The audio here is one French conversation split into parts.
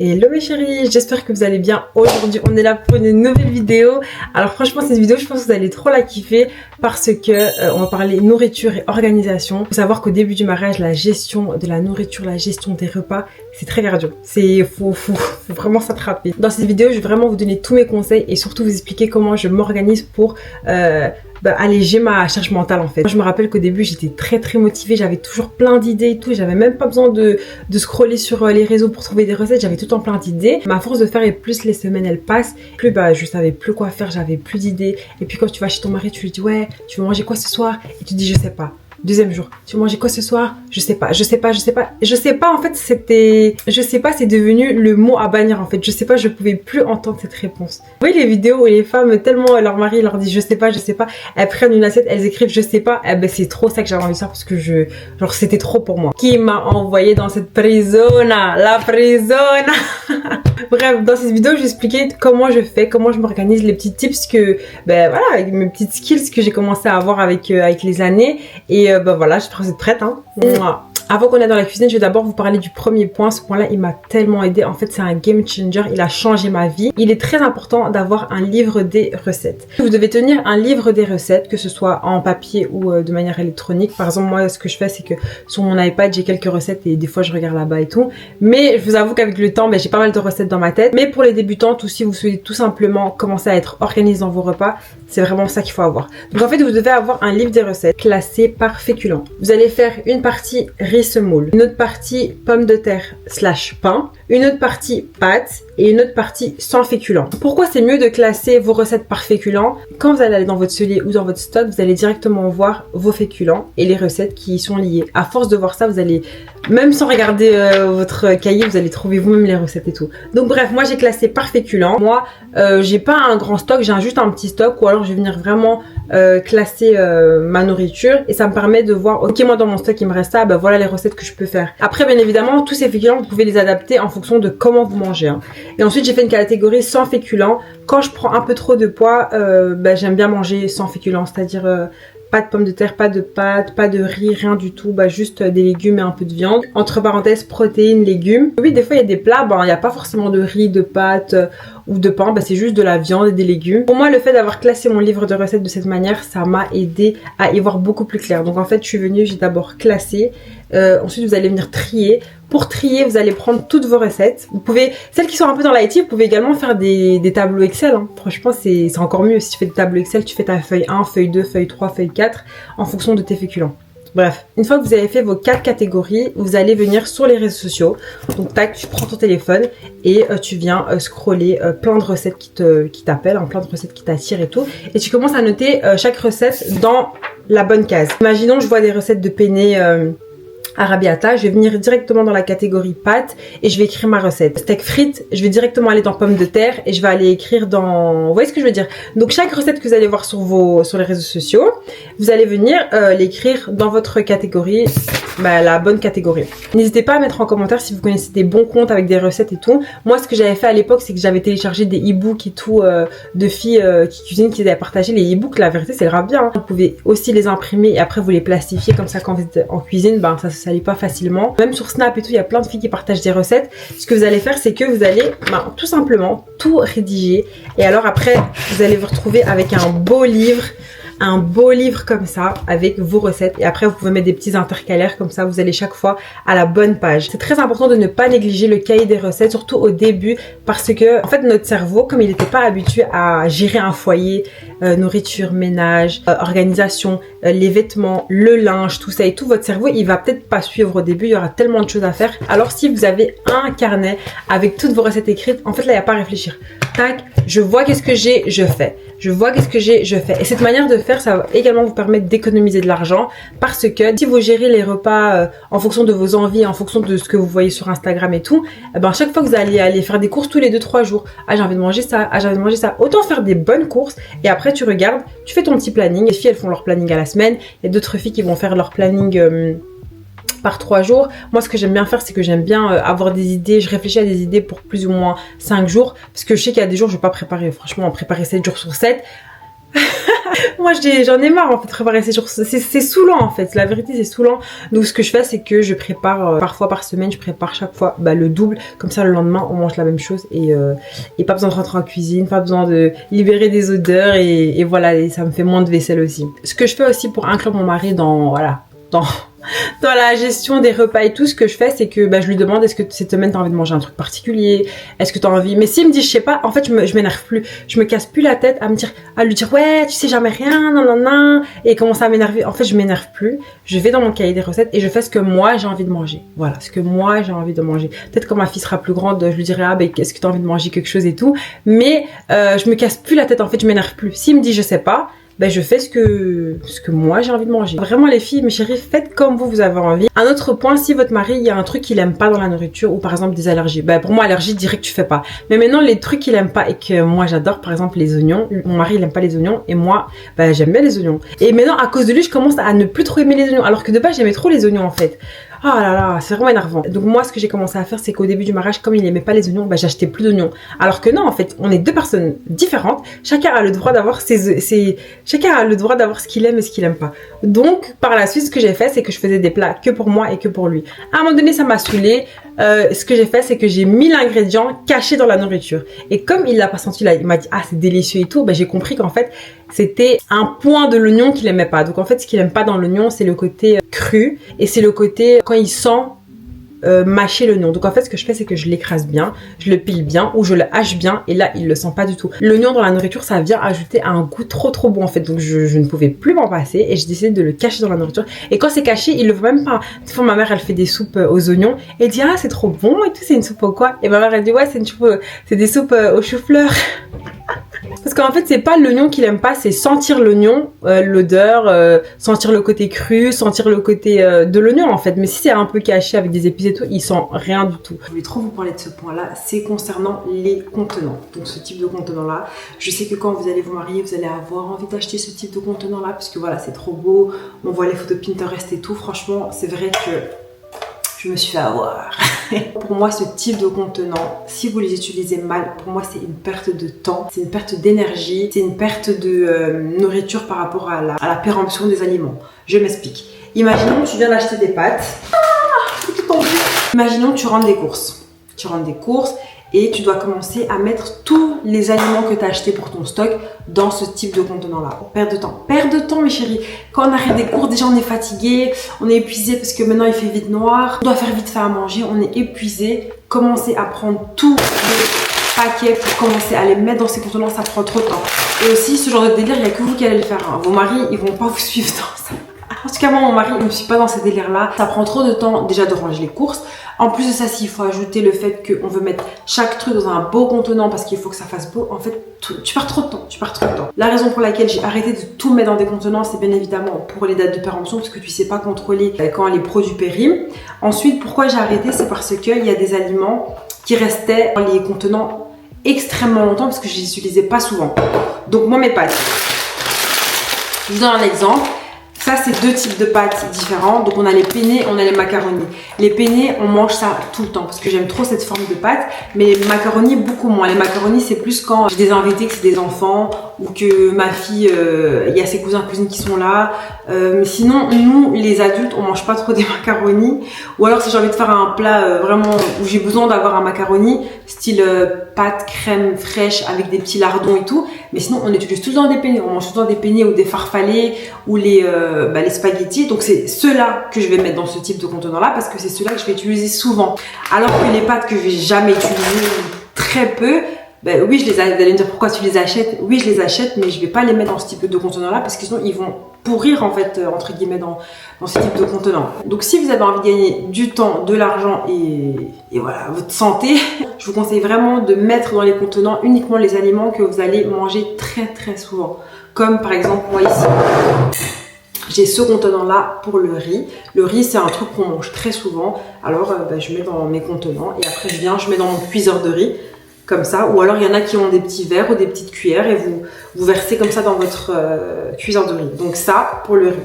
Hello mes chéris, j'espère que vous allez bien. Aujourd'hui on est là pour une nouvelle vidéo. Alors franchement cette vidéo je pense que vous allez trop la kiffer parce que on va parler nourriture et organisation. Il faut savoir qu'au début du mariage, la gestion de la nourriture, la gestion des repas, c'est très cardio. Faut vraiment s'attraper. Dans cette vidéo je vais vraiment vous donner tous mes conseils et surtout vous expliquer comment je m'organise pour alléger ma charge mentale en fait. Moi, je me rappelle qu'au début j'étais très motivée, j'avais toujours plein d'idées et tout, j'avais même pas besoin de scroller sur les réseaux pour trouver des recettes, j'avais tout le temps plein d'idées. Ma force de faire et plus les semaines elles passent, plus je savais plus quoi faire, j'avais plus d'idées. Et puis quand tu vas chez ton mari, tu lui dis ouais, tu veux manger quoi ce soir? Et tu dis je sais pas. Deuxième jour, tu veux manger quoi ce soir? Je sais pas en fait c'est devenu le mot à bannir en fait, je sais pas, je pouvais plus entendre cette réponse. Vous voyez les vidéos où les femmes tellement leur mari leur dit je sais pas, elles prennent une assiette, elles écrivent je sais pas, c'est trop ça que j'avais envie de faire parce que genre c'était trop pour moi. Qui m'a envoyé dans cette prisona, la prisona. Bref, dans cette vidéo je vais expliquer comment je fais, comment je m'organise, les petits tips que, voilà, mes petites skills que j'ai commencé à avoir avec les années. Et voilà, j'espère que vous êtes prête, hein. Avant qu'on aille dans la cuisine, je vais d'abord vous parler du premier point. Ce point-là, il m'a tellement aidé. En fait, c'est un game changer. Il a changé ma vie. Il est très important d'avoir un livre des recettes. Vous devez tenir un livre des recettes, que ce soit en papier ou de manière électronique. Par exemple, moi, ce que je fais, c'est que sur mon iPad, j'ai quelques recettes et des fois, je regarde là-bas et tout. Mais je vous avoue qu'avec le temps, j'ai pas mal de recettes dans ma tête. Mais pour les débutantes ou si vous souhaitez tout simplement commencer à être organisé dans vos repas, c'est vraiment ça qu'il faut avoir. Donc en fait, vous devez avoir un livre des recettes classé par féculent. Vous allez faire une partie riz semoule, une autre partie pommes de terre / pain, une autre partie pâtes et une autre partie sans féculent. Pourquoi c'est mieux de classer vos recettes par féculent? Quand vous allez aller dans votre cellier ou dans votre stock, vous allez directement voir vos féculents et les recettes qui y sont liées. À force de voir ça, vous allez, même sans regarder votre cahier, vous allez trouver vous-même les recettes et tout. Donc bref, moi j'ai classé par féculent. Moi, j'ai pas un grand stock, j'ai juste un petit stock, ou alors je vais venir vraiment classer ma nourriture et ça me permet de voir, ok, moi dans mon stock il me reste ça, voilà les recettes que je peux faire. Après bien évidemment tous ces féculents vous pouvez les adapter en fonction de comment vous mangez, hein. Et ensuite j'ai fait une catégorie sans féculents. Quand je prends un peu trop de poids, j'aime bien manger sans féculents, c'est-à-dire pas de pommes de terre, pas de pâtes, pas de riz, rien du tout, juste des légumes et un peu de viande. Entre parenthèses, protéines, légumes. Oui, des fois il y a des plats, il n'y a pas forcément de riz, de pâtes ou de pain, c'est juste de la viande et des légumes. Pour moi, le fait d'avoir classé mon livre de recettes de cette manière, ça m'a aidé à y voir beaucoup plus clair. Donc en fait, je suis venue, j'ai d'abord classé, ensuite vous allez venir trier. Pour trier, vous allez prendre toutes vos recettes. Vous pouvez, celles qui sont un peu dans l'IT, vous pouvez également faire des tableaux Excel, hein. Franchement, c'est encore mieux. Si tu fais des tableaux Excel, tu fais ta feuille 1, feuille 2, feuille 3, feuille 4 en fonction de tes féculents. Bref, une fois que vous avez fait vos 4 catégories, vous allez venir sur les réseaux sociaux. Donc tac, tu prends ton téléphone et tu viens scroller plein de recettes qui t'appellent, hein, plein de recettes qui t'attirent et tout. Et tu commences à noter chaque recette dans la bonne case. Imaginons, je vois des recettes de penne arrabbiata, je vais venir directement dans la catégorie pâtes et je vais écrire ma recette. Steak frites, je vais directement aller dans pommes de terre et je vais aller écrire dans... Vous voyez ce que je veux dire? Donc chaque recette que vous allez voir sur les réseaux sociaux, vous allez venir l'écrire dans votre catégorie, la bonne catégorie. N'hésitez pas à mettre en commentaire si vous connaissez des bons comptes avec des recettes et tout. Moi ce que j'avais fait à l'époque, c'est que j'avais téléchargé des e-books et tout de filles qui cuisinent, qui avaient partagé les e-books. La vérité c'est grave bien, hein. Vous pouvez aussi les imprimer et après vous les plastifiez comme ça quand vous êtes en cuisine, ça se salit pas facilement. Même sur Snap et tout, il y a plein de filles qui partagent des recettes. Ce que vous allez faire, c'est que vous allez tout simplement tout rédiger et alors après vous allez vous retrouver avec un beau livre comme ça avec vos recettes et après vous pouvez mettre des petits intercalaires comme ça, vous allez chaque fois à la bonne page. C'est très important de ne pas négliger le cahier des recettes, surtout au début, parce que en fait notre cerveau, comme il n'était pas habitué à gérer un foyer, nourriture, ménage, organisation, les vêtements, le linge, tout ça et tout, votre cerveau il va peut-être pas suivre au début, il y aura tellement de choses à faire. Alors si vous avez un carnet avec toutes vos recettes écrites, en fait là il n'y a pas à réfléchir. Tac, je vois qu'est-ce que j'ai, je fais. Je vois qu'est-ce que j'ai, je fais. Et cette manière de faire, ça va également vous permettre d'économiser de l'argent parce que si vous gérez les repas en fonction de vos envies, en fonction de ce que vous voyez sur Instagram et tout, chaque fois que vous allez aller faire des courses tous les 2-3 jours, j'ai envie de manger ça, j'ai envie de manger ça, autant faire des bonnes courses et après tu regardes, tu fais ton petit planning. Les filles elles font leur planning à la semaine, il y a d'autres filles qui vont faire leur planning par 3 jours. Moi ce que j'aime bien faire, c'est que j'aime bien avoir des idées, je réfléchis à des idées pour plus ou moins 5 jours parce que je sais qu'il y a des jours je vais pas préparer, franchement préparer 7 jours sur 7 Moi j'en ai marre en fait de préparer ces jours, c'est saoulant en fait, la vérité c'est saoulant. Donc ce que je fais c'est que je prépare parfois par semaine, je prépare chaque fois le double, comme ça le lendemain on mange la même chose et pas besoin de rentrer en cuisine, pas besoin de libérer des odeurs et voilà, et ça me fait moins de vaisselle aussi. Ce que je fais aussi pour inclure mon mari dans dans la gestion des repas et tout, ce que je fais c'est que je lui demande est-ce que cette semaine t'as envie de manger un truc particulier, est-ce que t'as envie, mais s'il me dit je sais pas, en fait je m'énerve plus, je me casse plus la tête à lui dire ouais tu sais jamais rien nan et commencer à m'énerver. En fait je m'énerve plus, je vais dans mon cahier des recettes et je fais ce que moi j'ai envie de manger, voilà ce que moi j'ai envie de manger. Peut-être quand ma fille sera plus grande je lui dirai est-ce que t'as envie de manger quelque chose et tout, mais je me casse plus la tête, en fait je m'énerve plus. S'il me dit je sais pas, je fais ce que moi j'ai envie de manger. Vraiment les filles, mes chéries, faites comme vous avez envie. Un autre point, si votre mari, il y a un truc qu'il aime pas dans la nourriture ou par exemple des allergies, pour moi allergie direct tu fais pas. Mais maintenant les trucs qu'il aime pas et que moi j'adore, par exemple les oignons, mon mari il aime pas les oignons et moi j'aime bien les oignons. Et maintenant à cause de lui je commence à ne plus trop aimer les oignons alors que de base j'aimais trop les oignons en fait. Oh là là, c'est vraiment énervant. Donc moi ce que j'ai commencé à faire c'est qu'au début du mariage, comme il aimait pas les oignons, j'achetais plus d'oignons. Alors que non, en fait, on est deux personnes différentes, chacun a le droit d'avoir chacun a le droit d'avoir ce qu'il aime et ce qu'il aime pas. Donc par la suite ce que j'ai fait c'est que je faisais des plats que pour moi et que pour lui. À un moment donné ça m'a saoulée. Ce que j'ai fait c'est que j'ai mis l'ingrédient caché dans la nourriture. Et comme il l'a pas senti là, il m'a dit ah c'est délicieux et tout, j'ai compris qu'en fait c'était un point de l'oignon qu'il aimait pas. Donc en fait ce qu'il aime pas dans l'oignon c'est le côté cru et c'est le côté quand il sent mâcher l'oignon. Donc en fait ce que je fais c'est que je l'écrase bien, je le pile bien ou je le hache bien et là il le sent pas du tout. L'oignon dans la nourriture ça vient ajouter un goût trop bon en fait, donc je ne pouvais plus m'en passer et j'ai décidé de le cacher dans la nourriture. Et quand c'est caché il le voit même pas. Des fois ma mère elle fait des soupes aux oignons et elle dit ah c'est trop bon et tout, c'est une soupe au quoi? Et ma mère elle dit ouais c'est une soupe, c'est des soupes aux choux-fleurs. Parce qu'en fait c'est pas l'oignon qu'il aime pas, c'est sentir l'oignon, l'odeur, sentir le côté cru, sentir le côté de l'oignon en fait. Mais si c'est un peu caché avec des épices et tout, il sent rien du tout. Je voulais trop vous parler de ce point là, c'est concernant les contenants. Donc ce type de contenant là, je sais que quand vous allez vous marier, vous allez avoir envie d'acheter ce type de contenant là parce que voilà c'est trop beau, on voit les photos Pinterest et tout. Franchement c'est vrai que je me suis fait avoir. Pour moi, ce type de contenant, si vous les utilisez mal, pour moi, c'est une perte de temps, c'est une perte d'énergie, c'est une perte de nourriture par rapport à la péremption des aliments. Je m'explique. Imaginons que tu viens d'acheter des pâtes. Imaginons que tu rentres des courses. Tu rentres des courses et tu dois commencer à mettre tous les aliments que tu as achetés pour ton stock dans ce type de contenant-là. Perte de temps. Perte de temps, mes chéris. Quand on arrête des cours, déjà on est fatigué, on est épuisé parce que maintenant il fait vite noir. On doit faire vite fait à manger, on est épuisé. Commencer à prendre tous les paquets pour commencer à les mettre dans ces contenants, ça prend trop de temps. Et aussi, ce genre de délire, il n'y a que vous qui allez le faire. Vos maris, ils vont pas vous suivre dans ça. En tout cas, moi, mon mari, il ne me suit pas dans ces délires-là. Ça prend trop de temps déjà de ranger les courses. En plus de ça, s'il faut ajouter le fait qu'on veut mettre chaque truc dans un beau contenant parce qu'il faut que ça fasse beau, en fait, tu perds trop de temps, La raison pour laquelle j'ai arrêté de tout mettre dans des contenants, c'est bien évidemment pour les dates de péremption parce que tu sais pas contrôler quand les produits périment. Ensuite, pourquoi j'ai arrêté, c'est parce qu'il y a des aliments qui restaient dans les contenants extrêmement longtemps parce que je les utilisais pas souvent. Donc moi, mes pâtes. Je vous donne un exemple. Ça, c'est deux types de pâtes différents. Donc, on a les penne, on a les macaronis. Les penne, on mange ça tout le temps parce que j'aime trop cette forme de pâte. Mais les macaronis, beaucoup moins. Les macaronis, c'est plus quand j'ai des invités, que c'est des enfants ou que ma fille, il y a ses cousins, cousines qui sont là. Mais sinon, nous, les adultes, on mange pas trop des macaronis. Ou alors, si j'ai envie de faire un plat vraiment où j'ai besoin d'avoir un macaroni, style pâte, crème fraîche avec des petits lardons et tout. Mais sinon, on utilise tout le temps des penne. On mange tout le temps des penne ou des farfallés ou les spaghettis. Donc c'est ceux-là que je vais mettre dans ce type de contenant là parce que c'est ceux-là que je vais utiliser souvent. Alors que les pâtes que je vais jamais utiliser, très peu, oui, vous allez me dire pourquoi tu les achètes. Oui, je les achète, mais je vais pas les mettre dans ce type de contenant là parce que sinon ils vont pourrir en fait entre guillemets dans ce type de contenant. Donc si vous avez envie de gagner du temps, de l'argent et voilà, votre santé, je vous conseille vraiment de mettre dans les contenants uniquement les aliments que vous allez manger très souvent. Comme par exemple moi ici. J'ai ce contenant-là pour le riz. Le riz, c'est un truc qu'on mange très souvent. Alors, je mets dans mes contenants et après, je mets dans mon cuiseur de riz, comme ça. Ou alors, il y en a qui ont des petits verres ou des petites cuillères et vous versez comme ça dans votre cuiseur de riz. Donc ça, pour le riz.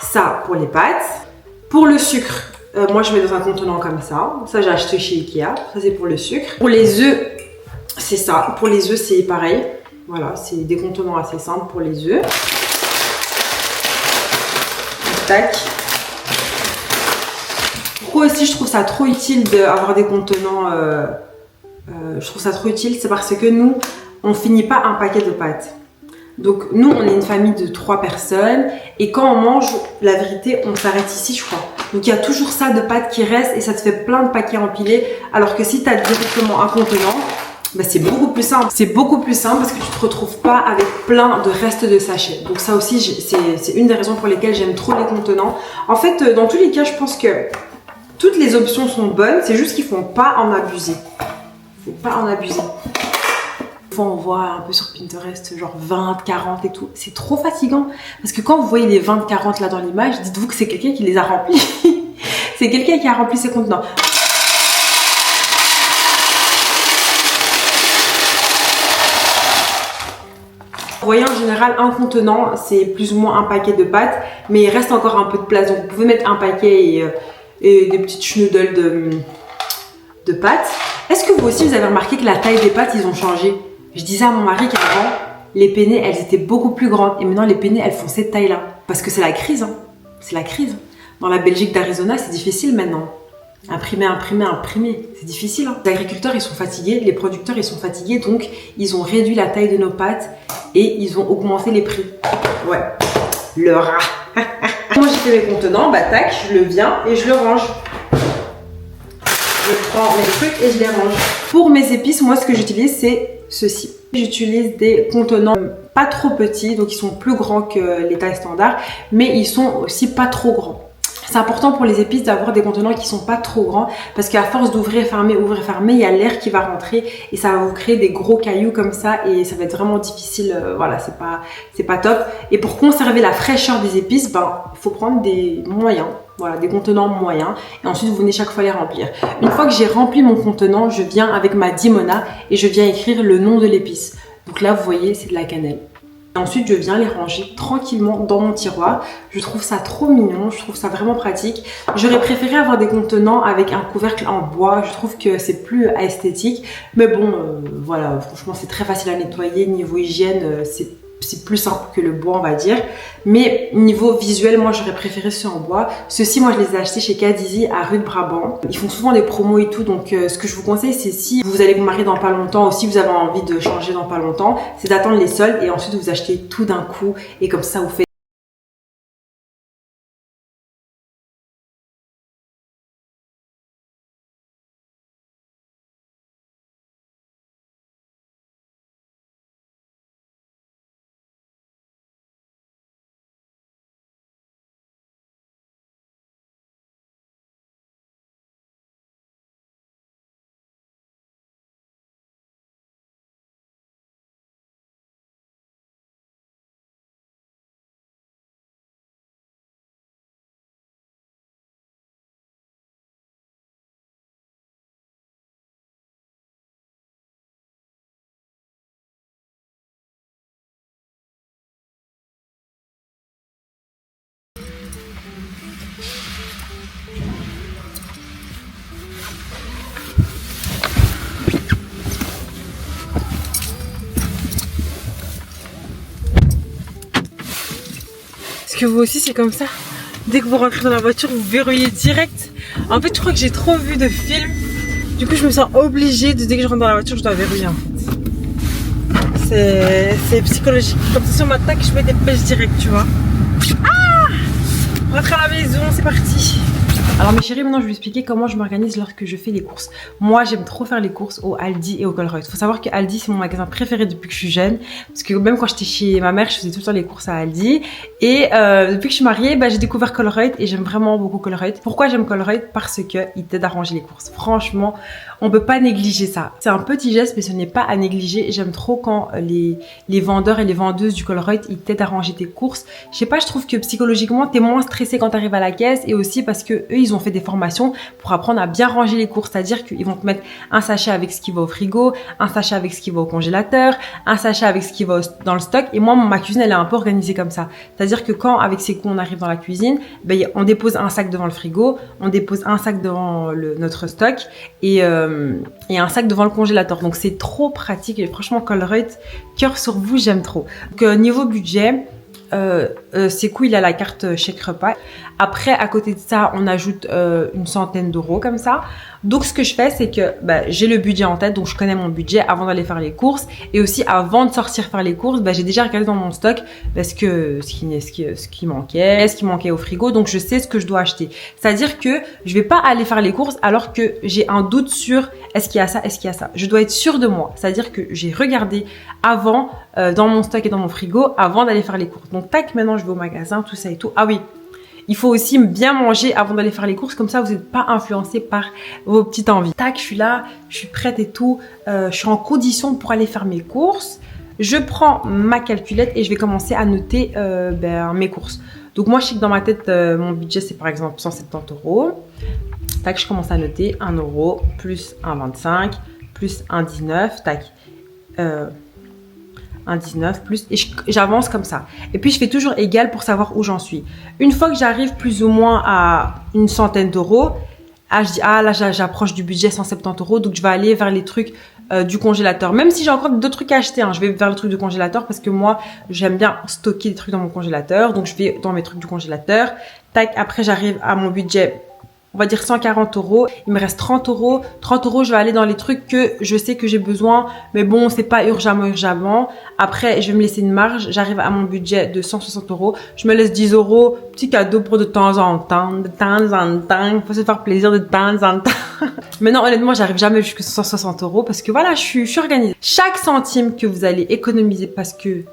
Ça, pour les pâtes. Pour le sucre, moi, je mets dans un contenant comme ça. Ça, j'ai acheté chez Ikea. Ça, c'est pour le sucre. Pour les œufs, c'est ça. Pour les œufs, c'est pareil. Voilà, c'est des contenants assez simples pour les œufs. tac. Pourquoi aussi je trouve ça trop utile d'avoir des contenants, je trouve ça trop utile, c'est parce que nous, on finit pas un paquet de pâtes. Donc nous, on est une famille de 3 personnes et quand on mange, la vérité, on s'arrête ici, je crois. Donc il y a toujours ça de pâtes qui reste et ça te fait plein de paquets empilés. Alors que si tu as directement un contenant, bah c'est beaucoup plus simple. C'est beaucoup plus simple parce que tu te retrouves pas avec plein de restes de sachets. Donc ça aussi, c'est une des raisons pour lesquelles j'aime trop les contenants. En fait, dans tous les cas, je pense que toutes les options sont bonnes. C'est juste qu'il faut pas en abuser. Il faut pas en abuser. Fois on voit un peu sur Pinterest genre 20, 40 et tout, c'est trop fatigant parce que quand vous voyez les 20, 40 là dans l'image, dites-vous que c'est quelqu'un qui les a remplis. C'est quelqu'un qui a rempli ses contenants. Vous voyez en général un contenant c'est plus ou moins un paquet de pâtes mais il reste encore un peu de place donc vous pouvez mettre un paquet et des petites schnoodles de pâtes. Est-ce que vous aussi vous avez remarqué que la taille des pâtes ils ont changé? Je disais à mon mari qu'avant, les penne, elles étaient beaucoup plus grandes. Et maintenant, les penne, elles font cette taille-là. Parce que c'est la crise. Hein. C'est la crise. Dans la Belgique d'Arizona, c'est difficile maintenant. Imprimer. C'est difficile. Hein. Les agriculteurs, ils sont fatigués. Les producteurs, ils sont fatigués. Donc, ils ont réduit la taille de nos pâtes. Et ils ont augmenté les prix. Ouais. Le rat. Moi, j'ai fait mes contenants. Bah, tac, je le viens et je le range. Je prends mes trucs et je les range. Pour mes épices, moi, ce que j'utilise, c'est ceci. J'utilise des contenants pas trop petits, donc ils sont plus grands que les tailles standards, mais ils sont aussi pas trop grands. C'est important pour les épices d'avoir des contenants qui sont pas trop grands parce qu'à force d'ouvrir et fermer, il y a l'air qui va rentrer et ça va vous créer des gros cailloux comme ça et ça va être vraiment difficile. Voilà, c'est pas top. Et pour conserver la fraîcheur des épices, ben il faut prendre des moyens. Voilà, des contenants moyens et ensuite vous venez chaque fois les remplir. Une fois que j'ai rempli mon contenant, je viens avec ma Dimona et je viens écrire le nom de l'épice. Donc là, vous voyez, c'est de la cannelle. Et ensuite, je viens les ranger tranquillement dans mon tiroir. Je trouve ça trop mignon, je trouve ça vraiment pratique. J'aurais préféré avoir des contenants avec un couvercle en bois. Je trouve que c'est plus esthétique. Mais bon, voilà, franchement, c'est très facile à nettoyer. Niveau hygiène, c'est plus simple que le bois on va dire, mais niveau visuel moi j'aurais préféré ceux en bois. Ceux-ci moi je les ai achetés chez Cadizi à rue de Brabant, ils font souvent des promos et tout, donc ce que je vous conseille c'est si vous allez vous marier dans pas longtemps ou si vous avez envie de changer dans pas longtemps, c'est d'attendre les soldes et ensuite vous achetez tout d'un coup et comme ça vous faites Est-ce que vous aussi c'est comme ça? Dès que vous rentrez dans la voiture, vous verrouillez direct. En fait, je crois que j'ai trop vu de films. Du coup, je me sens obligée de, dès que je rentre dans la voiture, je dois verrouiller en fait. C'est psychologique. Comme ça, si on m'attaque, je mets des pêches direct, tu vois. Ah! Rentre à la maison, c'est parti. Alors mes chéris, maintenant je vais vous expliquer comment je m'organise lorsque je fais les courses. Moi j'aime trop faire les courses au Aldi et au Colruyt. Faut savoir que Aldi c'est mon magasin préféré depuis que je suis jeune. Parce que même quand j'étais chez ma mère, je faisais tout le temps les courses à Aldi. Et depuis que je suis mariée, bah, j'ai découvert Colruyt et j'aime vraiment beaucoup Colruyt. Pourquoi j'aime Colruyt? Parce que il t'aide à ranger les courses. Franchement, on peut pas négliger ça. C'est un petit geste mais ce n'est pas à négliger. J'aime trop quand les vendeurs et les vendeuses du Colruyt ils t'aident à ranger tes courses. Je sais pas, je trouve que psychologiquement t'es moins stressé quand t'arrives à la caisse et aussi parce que eux ils ont fait des formations pour apprendre à bien ranger les courses, c'est-à-dire qu'ils vont te mettre un sachet avec ce qui va au frigo, un sachet avec ce qui va au congélateur, un sachet avec ce qui va dans le stock. Et moi ma cuisine elle est un peu organisée comme ça, c'est-à-dire que quand avec ces coups on arrive dans la cuisine, ben, on dépose un sac devant le frigo, on dépose un sac devant notre stock et un sac devant le congélateur. Donc c'est trop pratique et franchement Colruyt, cœur sur vous, j'aime trop. Donc niveau budget, c'est cool, il a la carte chèque repas. Après, à côté de ça, on ajoute une centaine d'euros comme ça. Donc, ce que je fais, c'est que j'ai le budget en tête, donc je connais mon budget avant d'aller faire les courses. Et aussi, avant de sortir faire les courses, j'ai déjà regardé dans mon stock ce qui manquait au frigo. Donc, je sais ce que je dois acheter. C'est-à-dire que je vais pas aller faire les courses alors que j'ai un doute sur est-ce qu'il y a ça, est-ce qu'il y a ça. Je dois être sûre de moi. C'est-à-dire que j'ai regardé avant dans mon stock et dans mon frigo avant d'aller faire les courses. Donc, tac, maintenant, je vais au magasin, tout ça et tout. Ah oui. Il faut aussi bien manger avant d'aller faire les courses, comme ça vous n'êtes pas influencé par vos petites envies. Tac, je suis là, je suis prête et tout, je suis en condition pour aller faire mes courses. Je prends ma calculette et je vais commencer à noter mes courses. Donc moi je sais que dans ma tête, mon budget c'est par exemple 170 euros. Tac, je commence à noter 1 euro, plus 1,25, plus 1,19, tac. 1,19 plus, et j'avance comme ça. Et puis, je fais toujours égal pour savoir où j'en suis. Une fois que j'arrive plus ou moins à une centaine d'euros, je dis, là, j'approche du budget 170 euros, donc je vais aller vers les trucs du congélateur. Même si j'ai encore d'autres trucs à acheter, je vais vers le truc du congélateur parce que moi, j'aime bien stocker des trucs dans mon congélateur. Donc, je vais dans mes trucs du congélateur. Tac, après, j'arrive à mon budget, on va dire 140 euros. Il me reste 30 euros. 30 euros, je vais aller dans les trucs que je sais que j'ai besoin. Mais bon, c'est pas urgemment. Après, je vais me laisser une marge. J'arrive à mon budget de 160 euros. Je me laisse 10 euros. Petit cadeau pour de temps en temps. De temps en temps. Faut se faire plaisir de temps en temps. Maintenant, honnêtement, j'arrive jamais jusqu'à 160 euros parce que voilà, je suis organisée. Chaque centime que vous allez économiser parce que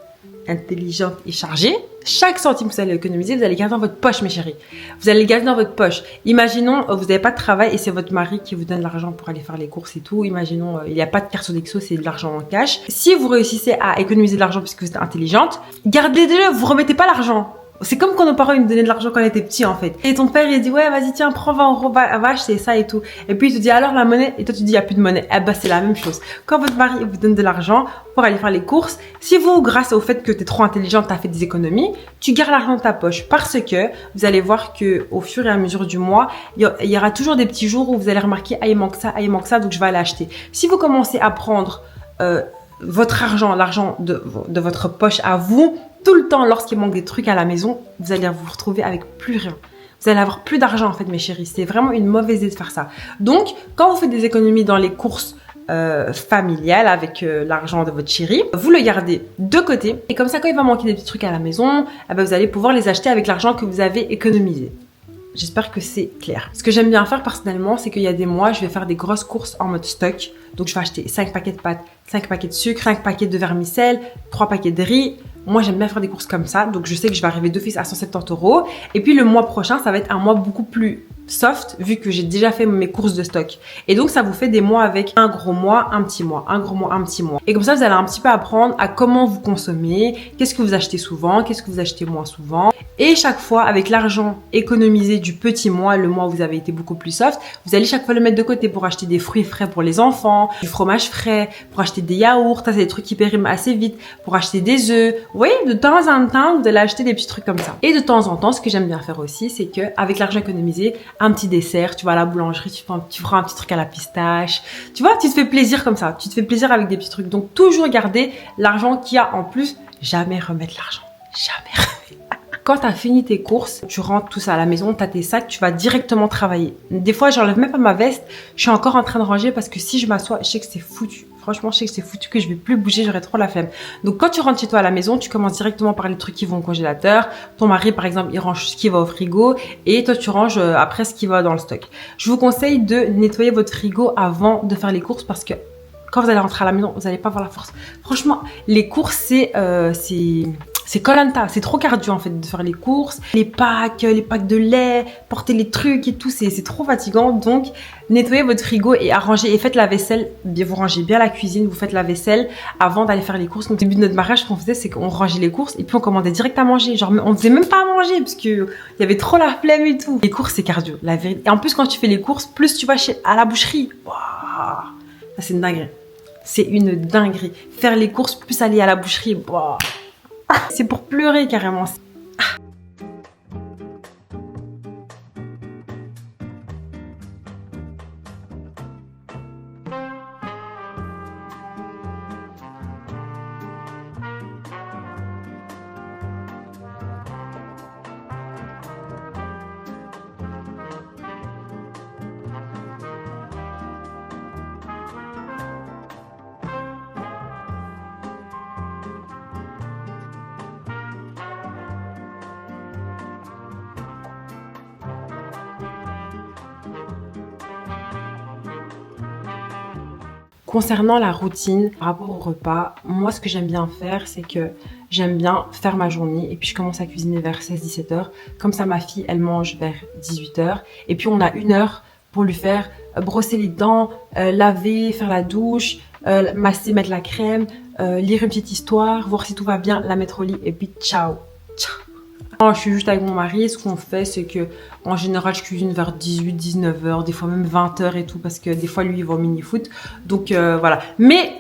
intelligente et chargée, chaque centime que vous allez économiser, vous allez garder dans votre poche, mes chéris. Vous allez le garder dans votre poche. Imaginons, vous n'avez pas de travail et c'est votre mari qui vous donne l'argent pour aller faire les courses et tout. Imaginons, il n'y a pas de carte Sodexo, c'est de l'argent en cash. Si vous réussissez à économiser de l'argent puisque vous êtes intelligente, gardez-le, vous remettez pas l'argent. C'est comme quand nos parents ils nous donnaient de l'argent quand on était petits en fait. Et ton père il dit ouais vas-y tiens prends 20 euros, va acheter ça et tout. Et puis il te dit alors la monnaie et toi tu dis il n'y a plus de monnaie. C'est la même chose. Quand votre mari vous donne de l'argent pour aller faire les courses, si vous grâce au fait que tu es trop intelligente tu as fait des économies, tu gardes l'argent dans ta poche parce que vous allez voir que au fur et à mesure du mois, il y aura toujours des petits jours où vous allez remarquer il manque ça donc je vais aller acheter. Si vous commencez à prendre votre argent, l'argent de votre poche à vous, tout le temps, lorsqu'il manque des trucs à la maison, vous allez vous retrouver avec plus rien. Vous allez avoir plus d'argent en fait, mes chéris. C'est vraiment une mauvaise idée de faire ça. Donc, quand vous faites des économies dans les courses familiales avec l'argent de votre chéri, vous le gardez de côté. Et comme ça, quand il va manquer des petits trucs à la maison, vous allez pouvoir les acheter avec l'argent que vous avez économisé. J'espère que c'est clair. Ce que j'aime bien faire personnellement, c'est qu'il y a des mois, je vais faire des grosses courses en mode stock. Donc, je vais acheter 5 paquets de pâtes, 5 paquets de sucre, 5 paquets de vermicelle, 3 paquets de riz. Moi, j'aime bien faire des courses comme ça. Donc, je sais que je vais arriver d'office à 170 euros. Et puis, le mois prochain, ça va être un mois beaucoup plus soft vu que j'ai déjà fait mes courses de stock. Et donc, ça vous fait des mois avec un gros mois, un petit mois, un gros mois, un petit mois. Et comme ça, vous allez un petit peu apprendre à comment vous consommez, qu'est-ce que vous achetez souvent, qu'est-ce que vous achetez moins souvent. Et chaque fois, avec l'argent économisé du petit mois, le mois où vous avez été beaucoup plus soft, vous allez chaque fois le mettre de côté pour acheter des fruits frais pour les enfants, du fromage frais, pour acheter des yaourts, ça c'est des trucs qui périment assez vite, pour acheter des œufs. Vous voyez, de temps en temps, vous allez acheter des petits trucs comme ça. Et de temps en temps, ce que j'aime bien faire aussi, c'est que avec l'argent économisé, un petit dessert, tu vas à la boulangerie, tu prends un petit truc à la pistache. Tu vois, tu te fais plaisir comme ça. Tu te fais plaisir avec des petits trucs. Donc, toujours garder l'argent qu'il y a en plus. Jamais remettre l'argent. Jamais remettre. Quand tu as fini tes courses, tu rentres tout ça à la maison, tu as tes sacs, tu vas directement travailler. Des fois, j'enlève même pas ma veste. Je suis encore en train de ranger parce que si je m'assois, je sais que c'est foutu. Franchement, je sais que c'est foutu, que je vais plus bouger, j'aurai trop la flemme. Donc, quand tu rentres chez toi à la maison, tu commences directement par les trucs qui vont au congélateur. Ton mari, par exemple, il range ce qui va au frigo et toi, tu ranges après ce qui va dans le stock. Je vous conseille de nettoyer votre frigo avant de faire les courses parce que quand vous allez rentrer à la maison, vous n'allez pas avoir la force. Franchement, les courses, c'est Koh-Lanta, c'est trop cardio en fait de faire les courses, les packs de lait, porter les trucs et tout, c'est trop fatigant. Donc nettoyez votre frigo et arrangez et faites la vaisselle. Vous rangez bien la cuisine, vous faites la vaisselle avant d'aller faire les courses. Donc au début de notre mariage, ce qu'on faisait, c'est qu'on rangeait les courses et puis on commandait direct à manger. Genre on faisait même pas à manger parce que il y avait trop la flemme et tout. Les courses c'est cardio, la vérité. Et en plus quand tu fais les courses, plus tu vas à la boucherie. Wow, ça c'est une dinguerie. C'est une dinguerie. Faire les courses plus aller à la boucherie. Wow. C'est pour pleurer carrément. Concernant la routine par rapport au repas, moi ce que j'aime bien faire, c'est que j'aime bien faire ma journée et puis je commence à cuisiner vers 16-17 heures. Comme ça ma fille elle mange vers 18 heures et puis on a 1 heure pour lui faire brosser les dents, laver, faire la douche, masser, mettre la crème, lire une petite histoire, voir si tout va bien, la mettre au lit et puis ciao. Ciao. Quand je suis juste avec mon mari, ce qu'on fait c'est que en général je cuisine vers 18-19 heures, des fois même 20 heures et tout parce que des fois lui il va au mini-foot. Donc voilà. Mais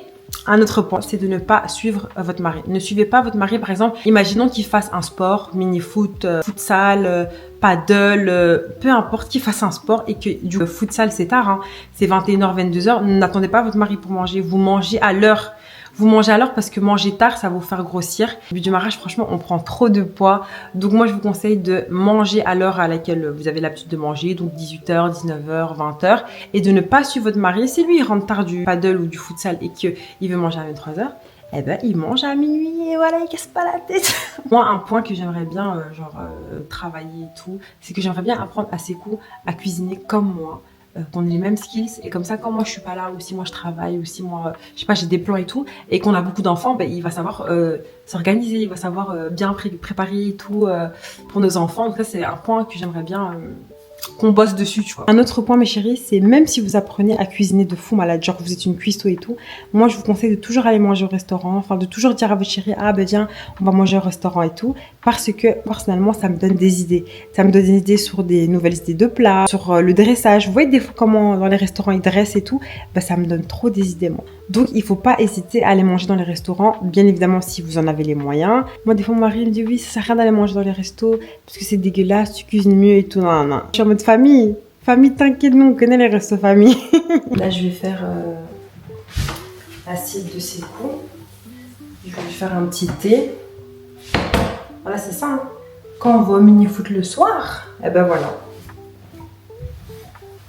un autre point, c'est de ne pas suivre votre mari. Ne suivez pas votre mari, par exemple, imaginons qu'il fasse un sport, mini-foot, futsal, paddle, peu importe qu'il fasse un sport et que du futsal c'est tard, hein, c'est 21h, 22h, n'attendez pas votre mari pour manger, vous mangez à l'heure. Vous mangez alors parce que manger tard, ça va vous faire grossir. Au début du mariage, franchement, on prend trop de poids. Donc moi, je vous conseille de manger à l'heure à laquelle vous avez l'habitude de manger, donc 18h, 19h, 20h, et de ne pas suivre votre mari. Si lui, il rentre tard du paddle ou du futsal et qu'il veut manger à 23h, eh ben, il mange à minuit et voilà, il casse pas la tête. Moi, un point que j'aimerais bien travailler et tout, c'est que j'aimerais bien apprendre à ses coups à cuisiner comme moi. Qu'on ait les mêmes skills et comme ça quand moi je suis pas là ou si moi je travaille ou si moi je sais pas j'ai des plans et tout et qu'on a beaucoup d'enfants, ben, il va savoir s'organiser, il va savoir bien préparer et tout pour nos enfants. Donc ça c'est un point que j'aimerais bien qu'on bosse dessus, tu vois. Un autre point mes chéris, c'est même si vous apprenez à cuisiner de fou malade, genre vous êtes une cuistot et tout, moi je vous conseille de toujours aller manger au restaurant, enfin de toujours dire à votre chérie, ah ben viens on va manger au restaurant et tout, parce que personnellement ça me donne des idées, ça me donne des idées sur des nouvelles idées de plats, sur le dressage, vous voyez des fois comment dans les restaurants ils dressent et tout, ben ça me donne trop des idées moi. Donc il faut pas hésiter à aller manger dans les restaurants, bien évidemment si vous en avez les moyens. Moi des fois mon mari me dit oui ça sert à rien d'aller manger dans les restos parce que c'est dégueulasse, tu cuisines mieux et tout, non non. Je suis en mode famille, t'inquiète, nous on connaît les restos famille. Là je vais faire l'assiette de ses coups, je vais lui faire un petit thé. Voilà c'est ça, hein. Quand on va au mini-foot le soir, et ben voilà,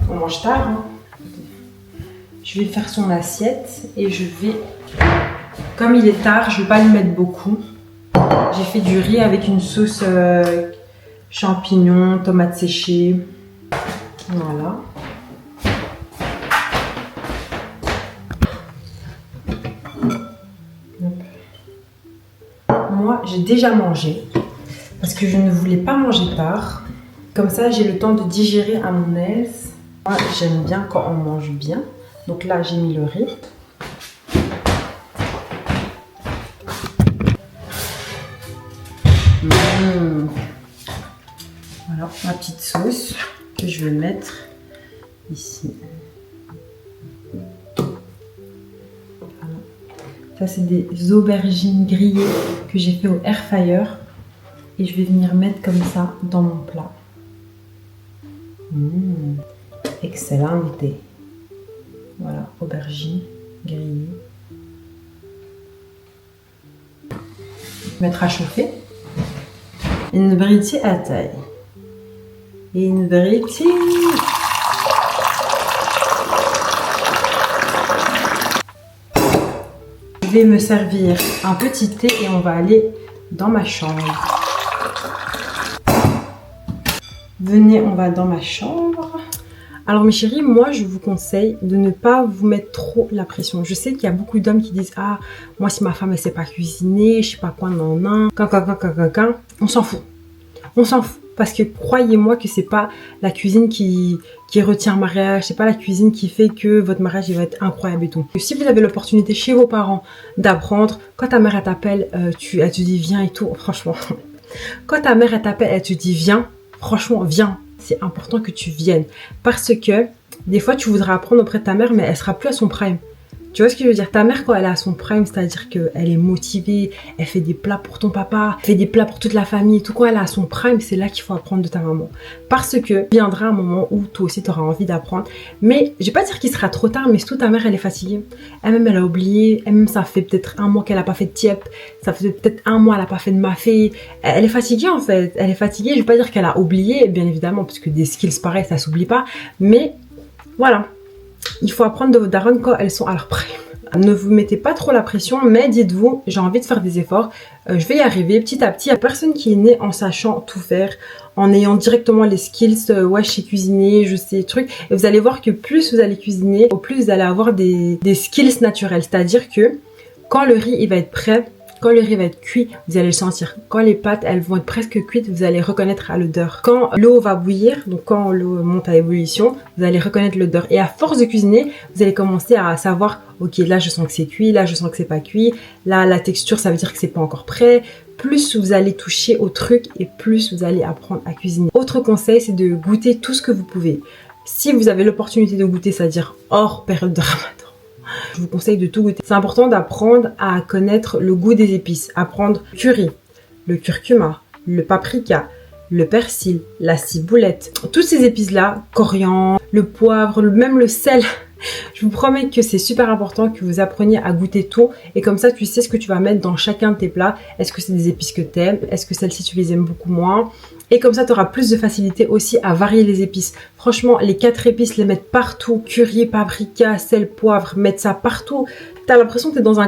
on mange tard, hein. Je vais faire son assiette et je vais, comme il est tard, je vais pas lui mettre beaucoup. J'ai fait du riz avec une sauce champignons, tomates séchées. Voilà. Moi, j'ai déjà mangé parce que je ne voulais pas manger tard. Comme ça, j'ai le temps de digérer à mon aise. Moi, j'aime bien quand on mange bien. Donc là, j'ai mis le riz. Voilà, ma petite sauce que je vais mettre ici. Voilà. Ça, c'est des aubergines grillées que j'ai fait au air fryer. Et je vais venir mettre comme ça dans mon plat. Excellente. Voilà, aubergine grillée. Mettre à chauffer. Une britie à taille. Une britie. Je vais me servir un petit thé et on va aller dans ma chambre. Venez, on va dans ma chambre. Alors mes chéris, moi je vous conseille de ne pas vous mettre trop la pression. Je sais qu'il y a beaucoup d'hommes qui disent ah moi si ma femme elle sait pas cuisiner, je sais pas quoi nan. On s'en fout. On s'en fout parce que croyez-moi que c'est pas la cuisine qui retient un mariage, c'est pas la cuisine qui fait que votre mariage il va être incroyable et tout. Si vous avez l'opportunité chez vos parents d'apprendre, quand ta mère elle t'appelle, elle te dit viens et tout, franchement. Quand ta mère elle t'appelle, elle te dit viens, franchement viens. C'est important que tu viennes parce que des fois tu voudras apprendre auprès de ta mère mais elle sera plus à son prime. Tu vois ce que je veux dire? Ta mère quand elle est à son prime, c'est-à-dire qu'elle est motivée, elle fait des plats pour ton papa, elle fait des plats pour toute la famille, tout quand elle est à son prime, c'est là qu'il faut apprendre de ta maman. Parce que viendra un moment où toi aussi tu auras envie d'apprendre. Mais je vais pas dire qu'il sera trop tard, mais surtout ta mère elle est fatiguée. Elle-même elle a oublié, elle-même ça fait peut-être 1 mois qu'elle a pas fait de tiep, ça fait peut-être 1 mois elle a pas fait de mafé. Elle est fatiguée en fait, elle est fatiguée, je vais pas dire qu'elle a oublié, bien évidemment, parce que des skills pareils ça s'oublie pas, mais voilà. Il faut apprendre de vos darons quand elles sont à leur prime. Ne vous mettez pas trop la pression, mais dites-vous, j'ai envie de faire des efforts, je vais y arriver petit à petit. Il n'y a personne qui est né en sachant tout faire, en ayant directement les skills, ouais je sais cuisiner, je sais trucs. Et vous allez voir que plus vous allez cuisiner, au plus vous allez avoir des skills naturels. C'est-à-dire que quand le riz il va être prêt, quand le riz va être cuit, vous allez le sentir. Quand les pâtes, elles vont être presque cuites, vous allez reconnaître à l'odeur. Quand l'eau va bouillir, donc quand l'eau monte à ébullition, vous allez reconnaître l'odeur. Et à force de cuisiner, vous allez commencer à savoir, ok, là je sens que c'est cuit, là je sens que c'est pas cuit, là la texture, ça veut dire que c'est pas encore prêt. Plus vous allez toucher au truc et plus vous allez apprendre à cuisiner. Autre conseil, c'est de goûter tout ce que vous pouvez. Si vous avez l'opportunité de goûter, c'est-à-dire hors période de Ramadan, je vous conseille de tout goûter. C'est important d'apprendre à connaître le goût des épices. Apprendre le curry, le curcuma, le paprika, le persil, la ciboulette. Toutes ces épices-là, coriandre, le poivre, même le sel. Je vous promets que c'est super important que vous appreniez à goûter tout et comme ça tu sais ce que tu vas mettre dans chacun de tes plats. Est-ce que c'est des épices que tu aimes? Est-ce que celles-ci tu les aimes beaucoup moins? Et comme ça tu auras plus de facilité aussi à varier les épices. Franchement, les 4 épices, les mettre partout, curry, paprika, sel, poivre, mettre ça partout. T'as l'impression que t'es dans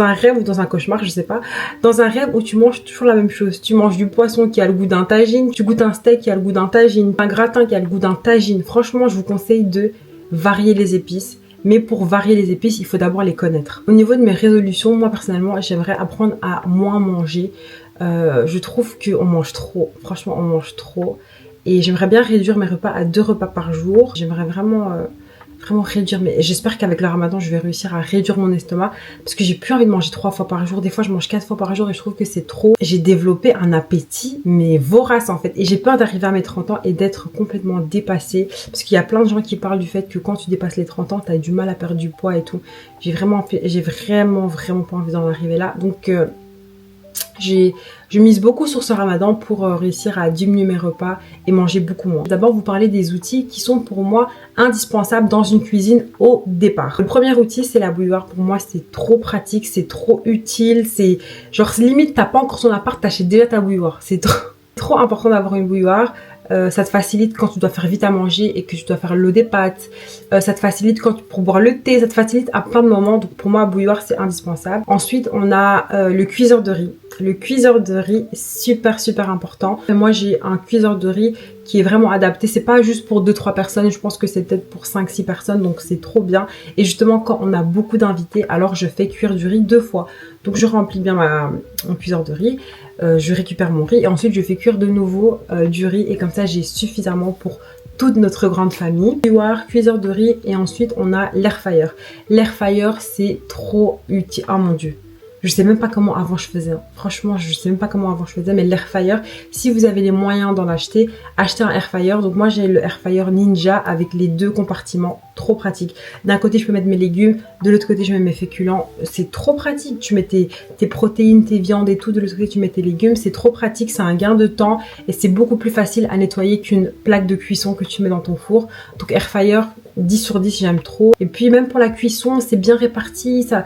un rêve ou dans un cauchemar, je sais pas. Dans un rêve où tu manges toujours la même chose. Tu manges du poisson qui a le goût d'un tagine, tu goûtes un steak qui a le goût d'un tagine, un gratin qui a le goût d'un tagine. Franchement, je vous conseille de varier les épices, mais pour varier les épices, il faut d'abord les connaître. Au niveau de mes résolutions, moi personnellement, j'aimerais apprendre à moins manger. Je trouve qu'on mange trop, franchement on mange trop. Et j'aimerais bien réduire mes repas à 2 repas par jour. J'aimerais vraiment réduire, mais j'espère qu'avec le ramadan je vais réussir à réduire mon estomac parce que j'ai plus envie de manger 3 fois par jour. Des fois je mange 4 fois par jour et je trouve que c'est trop. J'ai développé un appétit mais vorace en fait et j'ai peur d'arriver à mes 30 ans et d'être complètement dépassée parce qu'il y a plein de gens qui parlent du fait que quand tu dépasses les 30 ans t'as du mal à perdre du poids et tout. J'ai vraiment pas envie d'en arriver là, donc je mise beaucoup sur ce ramadan pour réussir à diminuer mes repas et manger beaucoup moins. D'abord, vous parlez des outils qui sont pour moi indispensables dans une cuisine au départ. Le premier outil, c'est la bouilloire. Pour moi, c'est trop pratique, c'est trop utile. C'est genre limite, t'as pas encore son appart, t'achètes déjà ta bouilloire. C'est trop important d'avoir une bouilloire. Ça te facilite quand tu dois faire vite à manger et que tu dois faire l'eau des pâtes. Ça te facilite pour boire le thé. Ça te facilite à plein de moments. Donc pour moi, bouilloire, c'est indispensable. Ensuite, on a le cuiseur de riz. Le cuiseur de riz, super important. Et moi, j'ai un cuiseur de riz qui est vraiment adapté. C'est pas juste pour 2-3 personnes. Je pense que c'est peut-être pour 5-6 personnes. Donc c'est trop bien. Et justement, quand on a beaucoup d'invités, alors je fais cuire du riz 2 fois. Donc je remplis bien mon cuiseur de riz. Je récupère mon riz et ensuite je fais cuire de nouveau du riz et comme ça j'ai suffisamment pour toute notre grande famille. Bouilloire, cuiseur de riz et ensuite on a l'air fryer. L'air fryer c'est trop utile. Oh mon dieu. Je sais même pas comment avant je faisais. Franchement, je sais même pas comment avant je faisais. Mais l'air fryer, si vous avez les moyens d'en acheter, achetez un air fryer. Donc moi j'ai le air fryer Ninja avec les 2 compartiments. Trop pratique. D'un côté je peux mettre mes légumes, de l'autre côté je mets mes féculents. C'est trop pratique. Tu mets tes protéines, tes viandes et tout. De l'autre côté tu mets tes légumes. C'est trop pratique. C'est un gain de temps et c'est beaucoup plus facile à nettoyer qu'une plaque de cuisson que tu mets dans ton four. Donc air fryer 10 sur 10, j'aime trop. Et puis même pour la cuisson, c'est bien réparti, ça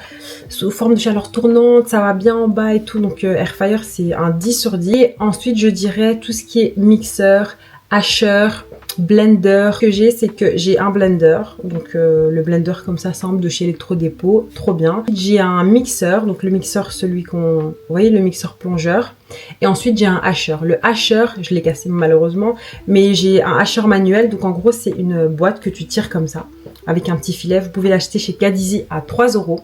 sous forme de chaleur tournante, ça va bien en bas et tout. Donc air fryer c'est un 10 sur 10. Et ensuite je dirais tout ce qui est mixeur, hacher, blender. Ce que j'ai, c'est que j'ai un blender, donc le blender comme ça semble de chez Electrodépôt, trop bien. J'ai un mixeur, donc le mixeur celui vous voyez, le mixeur plongeur. Et ensuite j'ai un hacher. Le hacher, je l'ai cassé malheureusement, mais j'ai un hacher manuel. Donc en gros c'est une boîte que tu tires comme ça, avec un petit filet. Vous pouvez l'acheter chez Cadizi à 3 €.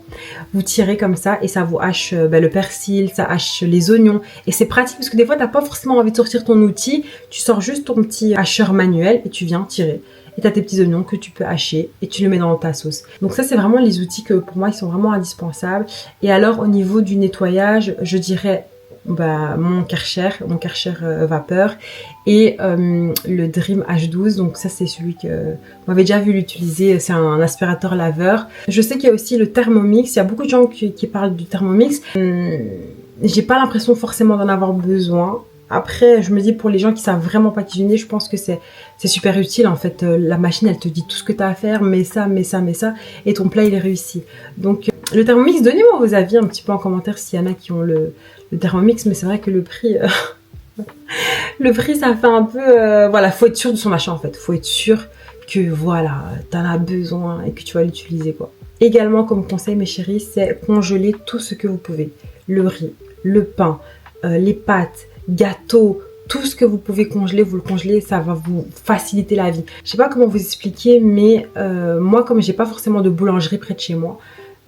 Vous tirez comme ça et ça vous hache le persil, ça hache les oignons. Et c'est pratique parce que des fois t'as pas forcément envie de sortir ton outil. Tu sors juste ton petit hacher manuel et tu viens tirer. Et t'as tes petits oignons que tu peux hacher et tu le mets dans ta sauce. Donc ça c'est vraiment les outils que pour moi ils sont vraiment indispensables. Et alors au niveau du nettoyage, je dirais mon Karcher vapeur et le Dream H12. Donc ça c'est celui que vous m'avez déjà vu l'utiliser, c'est un aspirateur laveur. Je sais qu'il y a aussi le Thermomix, il y a beaucoup de gens qui parlent du Thermomix. J'ai pas l'impression forcément d'en avoir besoin. Après, je me dis pour les gens qui savent vraiment pas cuisiner, je pense que c'est super utile en fait. La machine, elle te dit tout ce que tu as à faire, mets ça, et ton plat il est réussi. Donc le Thermomix, donnez-moi vos avis un petit peu en commentaire s'il y en a qui ont le Thermomix, mais c'est vrai que le prix, le prix ça fait un peu, voilà, faut être sûr de son achat en fait. Faut être sûr que voilà, t'en as besoin et que tu vas l'utiliser quoi. Également comme conseil mes chéris, c'est congeler tout ce que vous pouvez. Le riz, le pain, les pâtes, gâteaux, tout ce que vous pouvez congeler, vous le congelez, ça va vous faciliter la vie. Je sais pas comment vous expliquer, mais moi comme j'ai pas forcément de boulangerie près de chez moi,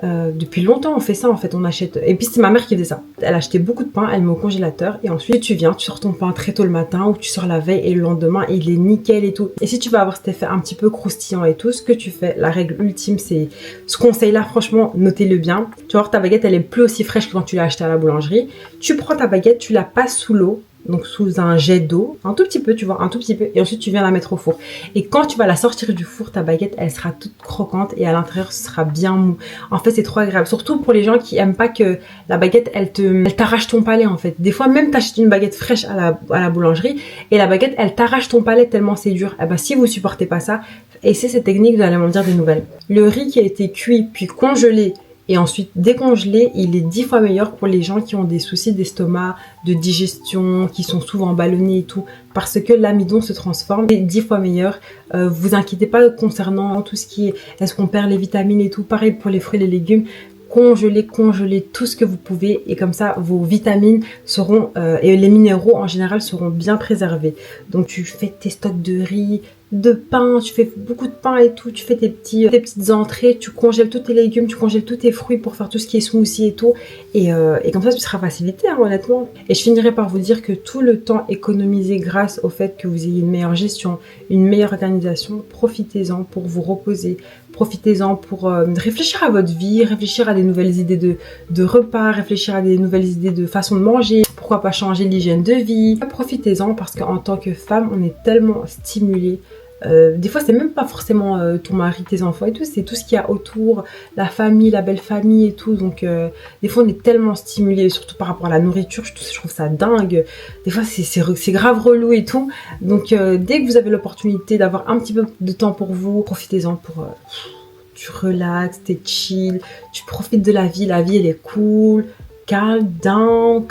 depuis longtemps on fait ça en fait, on achète, et puis c'est ma mère qui faisait ça, elle achetait beaucoup de pain, elle met au congélateur et ensuite tu viens, tu sors ton pain très tôt le matin ou tu sors la veille et le lendemain il est nickel et tout. Et si tu veux avoir cet effet un petit peu croustillant et tout, ce que tu fais, la règle ultime c'est, ce conseil là franchement notez-le bien, tu vas voir ta baguette elle est plus aussi fraîche que quand tu l'as achetée à la boulangerie. Tu prends ta baguette, tu la passes sous l'eau, donc sous un jet d'eau, un tout petit peu, tu vois, un tout petit peu, et ensuite tu viens la mettre au four. Et quand tu vas la sortir du four, ta baguette, elle sera toute croquante et à l'intérieur, ce sera bien mou. En fait, c'est trop agréable, surtout pour les gens qui aiment pas que la baguette, elle t'arrache ton palais en fait. Des fois, même t'achètes une baguette fraîche à la boulangerie et la baguette, elle t'arrache ton palais tellement c'est dur. Et ben, si vous supportez pas ça, essayez cette technique, vous allez m'en dire des nouvelles. Le riz qui a été cuit puis congelé et ensuite décongelé, il est 10 fois meilleur pour les gens qui ont des soucis d'estomac, de digestion, qui sont souvent ballonnés et tout, parce que l'amidon se transforme et 10 fois meilleur. Vous inquiétez pas concernant tout ce qui est, est-ce qu'on perd les vitamines et tout, pareil pour les fruits et les légumes. Congelez tout ce que vous pouvez et comme ça vos vitamines seront et les minéraux en général seront bien préservés. Donc tu fais tes stocks de riz, de pain, tu fais beaucoup de pain et tout, tu fais tes petites entrées, tu congèles tous tes légumes, tu congèles tous tes fruits pour faire tout ce qui est smoothie et tout et comme ça tu seras facilité hein, honnêtement. Et je finirai par vous dire que tout le temps économisé grâce au fait que vous ayez une meilleure gestion, une meilleure organisation, profitez-en pour vous reposer. Profitez-en pour réfléchir à votre vie, réfléchir à des nouvelles idées de repas, réfléchir à des nouvelles idées de façon de manger, pourquoi pas changer l'hygiène de vie. Profitez-en parce qu'en tant que femme, on est tellement stimulé. Des fois, c'est même pas forcément ton mari, tes enfants et tout, c'est tout ce qu'il y a autour, la famille, la belle famille et tout. Donc, des fois, on est tellement stimulé, surtout par rapport à la nourriture, je trouve ça dingue. Des fois, c'est grave relou et tout. Donc, dès que vous avez l'opportunité d'avoir un petit peu de temps pour vous, profitez-en pour... tu relaxes, t'es chill, tu profites de la vie elle est cool, calm down.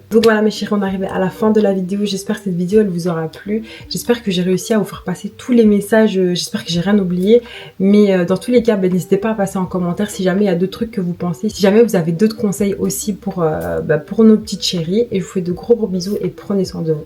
Donc voilà mes chéris, on est arrivé à la fin de la vidéo, j'espère que cette vidéo elle vous aura plu, j'espère que j'ai réussi à vous faire passer tous les messages, j'espère que j'ai rien oublié, mais dans tous les cas, n'hésitez pas à passer en commentaire si jamais il y a d'autres trucs que vous pensez, si jamais vous avez d'autres conseils aussi pour nos petites chéries, et je vous fais de gros bisous et prenez soin de vous.